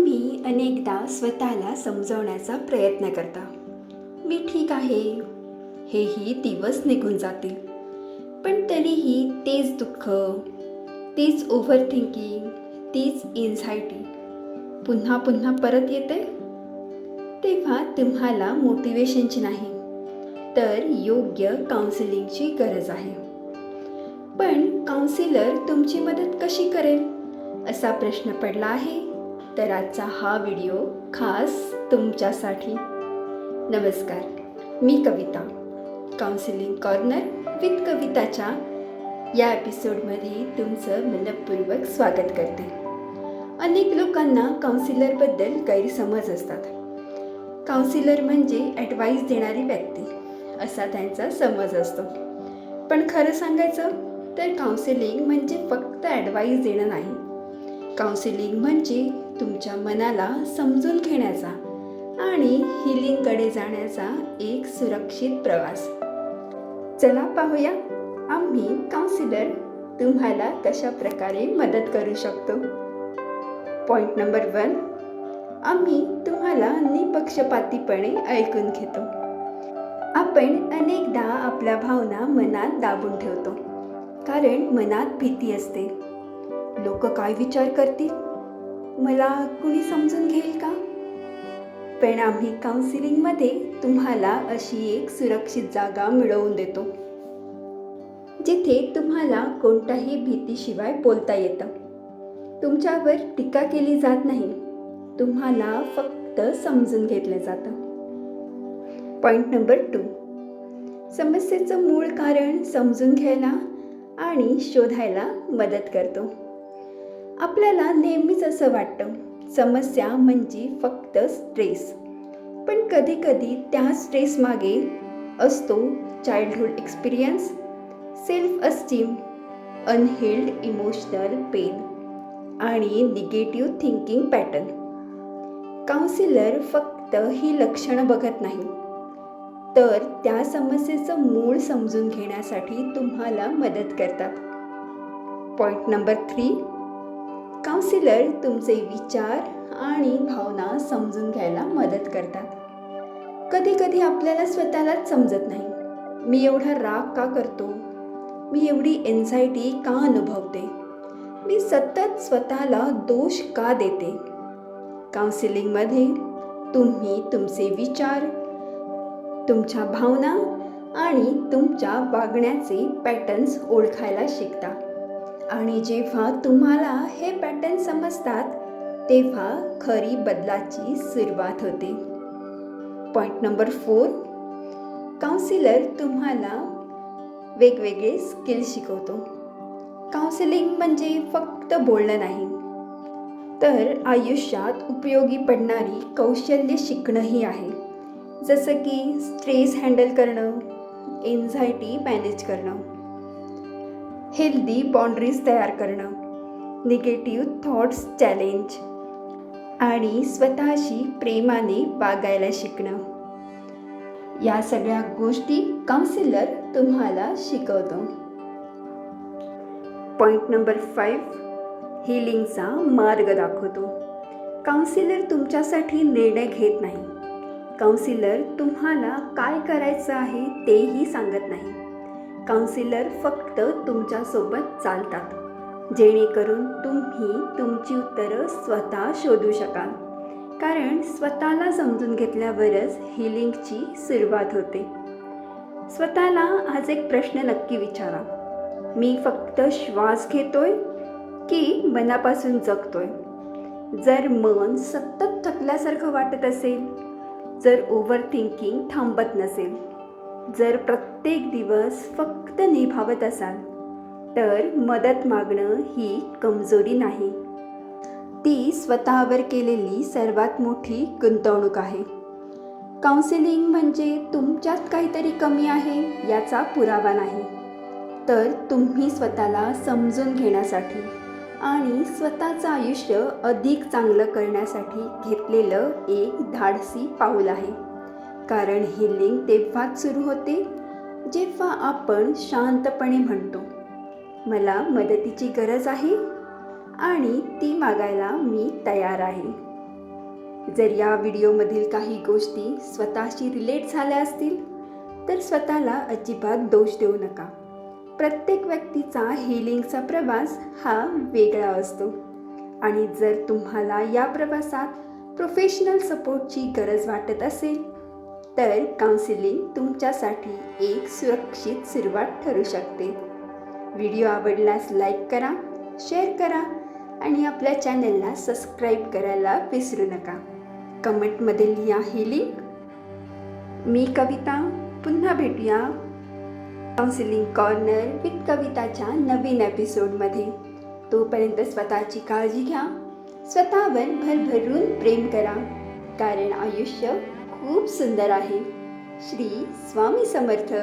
तुम्ही अनेकदा स्वतःला समजवण्याचा प्रयत्न करता. मी ठीक आहे, हेही दिवस निघून जातील. पण तरीही तेच दुःख, तीच ओव्हर थिंकिंग, तीच एन्झायटी पुन्हा पुन्हा परत येते. तेव्हा तुम्हाला मोटिवेशनची नाही, तर योग्य काउन्सिलिंगची गरज आहे. पण काउन्सिलर तुमची मदत कशी करेल, असा प्रश्न पडला आहे. तर आजचा हा व्हिडिओ खास तुमच्यासाठी. नमस्कार, मी कविता, काउन्सिलिंग कॉर्नर विथ कविताच्या या एपिसोडमध्ये तुमचं मनपूर्वक स्वागत करते. अनेक लोकांना काउन्सिलरबद्दल गैरसमज असतात. काउन्सिलर म्हणजे ॲडवाईस देणारी व्यक्ती असा त्यांचा समज असतो. पण खरं सांगायचं तर काउन्सिलिंग म्हणजे फक्त ॲडवाईस देणं नाही. काउन्सिलिंग म्हणजे तुमच्या मनाला समजून घेण्याचा आणि हिलिंगकडे जाण्याचा एक सुरक्षित प्रवास. चला पाहूया आम्ही काउन्सिलर तुम्हाला कशा प्रकारे मदत करू शकतो. पॉईंट नंबर 1, आम्ही तुम्हाला निपक्षपातीपणे ऐकून घेतो. आपण अनेकदा आपल्या भावना मनात दाबून ठेवतो, कारण मनात भीती असते. लोक काय विचार करतील, मला कुणी समजून घेईल का? पण आम्ही काउन्सिलिंगमध्ये तुम्हाला अशी एक सुरक्षित जागा मिळवून देतो, जिथे तुम्हाला कोणत्याही भीतीशिवाय बोलता येतं. तुमच्यावर टीका केली जात नाही, तुम्हाला फक्त समजून घेतलं जातं. पॉईंट नंबर 2, समस्येचं मूळ कारण समजून घ्यायला आणि शोधायला मदत करतो. आपल्याला नेहमीच असं वाटतं समस्या म्हणजे फक्त स्ट्रेस, पण कधीकधी त्या स्ट्रेसमागे असतो childhood experience, self esteem, unhealed emotional pain आणि निगेटिव्ह थिंकिंग पॅटर्न. काउन्सिलर फक्त ही लक्षणं बघत नाही, तर त्या समस्येचं मूळ समजून घेण्यासाठी तुम्हाला मदत करतात. पॉईंट नंबर 3, काउन्सिलर तुमचे विचार आणि भावना समजून घ्यायला मदत करतात. कधी कधी आपल्याला स्वतःलाच समजत नाही. मी एवढा राग का करतो, मी एवढी एन्झायटी का अनुभवते, मी सतत स्वतःला दोष का देते. काउन्सिलिंगमध्ये तुम्ही तुमचे विचार, तुमच्या भावना आणि तुमच्या वागण्याचे पॅटर्न्स ओळखायला शिकता. आणि जेव्हा तुम्हाला हे पॅटर्न समजतात, तेव्हा खरी बदलाची सुरुवात होते. पॉईंट नंबर 4, काउन्सिलर तुम्हाला वेगवेगळे स्किल्स शिकवतो. काउन्सिलिंग म्हणजे फक्त बोलणं नाही, तर आयुष्यात उपयोगी पडणारी कौशल्य शिकणंही आहे. जसं की स्ट्रेस हँडल करणं, एन्झायटी मॅनेज करणं, हेल्दी बाउंड्रीज तयार करणं, निगेटिव्ह थॉट्स चॅलेंज आणि स्वतःशी प्रेमाने वागायला शिकणं. या सगळ्या गोष्टी काउन्सिलर तुम्हाला शिकवतो. पॉईंट नंबर 5, हिलिंगचा मार्ग दाखवतो. काउन्सिलर तुमच्यासाठी निर्णय घेत नाही. काउन्सिलर तुम्हाला काय करायचं आहे तेही सांगत नाही. काउन्सिलर फक्त तुमच्यासोबत चालतात, जेणेकरून तुम्ही तुमची उत्तरं स्वतः शोधू शकाल. कारण स्वतःला समजून घेतल्यावरच हिलिंगची सुरुवात होते. स्वतःला आज एक प्रश्न नक्की विचारा, मी फक्त श्वास घेतोय की मनापासून जगतोय? जर मन सतत थकल्यासारखं वाटत असेल, जर ओव्हर थिंकिंग थांबत नसेल, जर प्रत्येक दिवस फक्त निभावत असाल, तर मदत मागणं ही कमजोरी नाही, ती स्वतःवर केलेली सर्वात मोठी गुंतवणूक आहे. काउन्सिलिंग म्हणजे तुमच्यात काहीतरी कमी आहे याचा पुरावा नाही, तर तुम्ही स्वतःला समजून घेण्यासाठी आणि स्वतःचं आयुष्य अधिक चांगलं करण्यासाठी घेतलेलं एक धाडसी पाऊल आहे. कारण हिलिंग तेव्हाच सुरू होते जेव्हा आपण शांतपणे म्हणतो, मला मदतीची गरज आहे आणि ती मागायला मी तयार आहे. जर या व्हिडिओमधील काही गोष्टी स्वतःशी रिलेट झाल्या असतील तर स्वतःला अजिबात दोष देऊ नका. प्रत्येक व्यक्तीचा हीलिंगचा प्रवास हा वेगळा असतो आणि जर तुम्हाला या प्रवासात प्रोफेशनल सपोर्टची गरज वाटत असेल तर काउन्सिलिंग तुमच्यासाठी एक सुरक्षित सुरुवात ठरू शकते. व्हिडिओ आवडल्यास लाईक करा, शेअर करा आणि आपल्या चॅनलला सबस्क्राईब करायला विसरू नका. कमेंटमध्ये लिहा हीलिंग. मी कविता. पुन्हा भेटूया काउन्सिलिंग कॉर्नर विथ कविताच्या नवीन एपिसोडमध्ये. तोपर्यंत स्वतःची काळजी घ्या, स्वतःवर भरभरून प्रेम करा, कारण आयुष्य खूप सुंदर आहे. श्री स्वामी समर्थ.